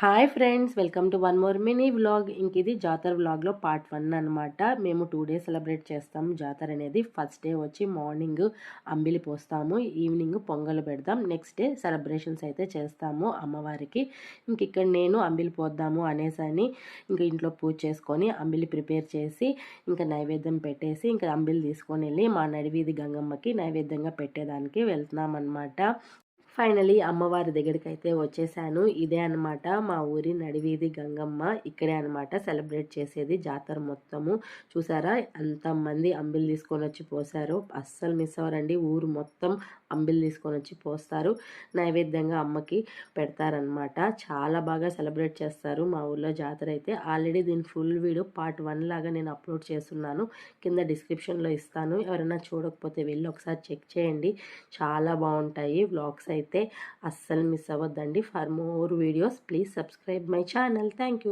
Hi friends, welcome to one more mini vlog. ఇంక ఇది జాతర వ్లాగ్లో పార్ట్ 1 అనమాట. మేము 2 డేస్ సెలబ్రేట్ చేస్తాము జాతర అనేది. ఫస్ట్ డే వచ్చి మార్నింగ్ అంబిలి పోస్తాము, ఈవినింగ్ పొంగల్ పెడతాం, నెక్స్ట్ డే సెలబ్రేషన్స్ అయితే చేస్తాము అమ్మవారికి. ఇంక ఇక్కడ నేను అంబిలి పోద్దాము అనేసని ఇంక ఇంట్లో పూజ చేసుకొని అంబిలి ప్రిపేర్ చేసి ఇంకా నైవేద్యం పెట్టేసి ఇంకా అంబిలి తీసుకొని వెళ్ళి మా నడివీధి గంగమ్మకి నైవేద్యంగా పెట్టేదానికి వెళ్తున్నాం అనమాట. ఫైనలీ అమ్మవారి దగ్గరికి అయితే వచ్చేసాను. ఇదే అనమాట మా ఊరి నడివీధి గంగమ్మ. ఇక్కడే అనమాట సెలబ్రేట్ చేసేది జాతర మొత్తము. చూసారా ఎంతమంది అంబిలు తీసుకొని వచ్చి పోసారు. అస్సలు మిస్ అవ్వరండి. ఊరు మొత్తం అంబిలు తీసుకొని వచ్చి పోస్తారు, నైవేద్యంగా అమ్మకి పెడతారనమాట. చాలా బాగా సెలబ్రేట్ చేస్తారు మా ఊర్లో జాతర అయితే. ఆల్రెడీ దీని ఫుల్ వీడియో పార్ట్ 1 లాగా నేను అప్లోడ్ చేస్తున్నాను, కింద డిస్క్రిప్షన్లో ఇస్తాను. ఎవరైనా చూడకపోతే వెళ్ళి ఒకసారి చెక్ చేయండి. చాలా బాగుంటాయి వ్లాగ్స్ అయితే. అస్సలు మిస్ అవ్వద్దండి. For more videos please subscribe my channel. Thank you.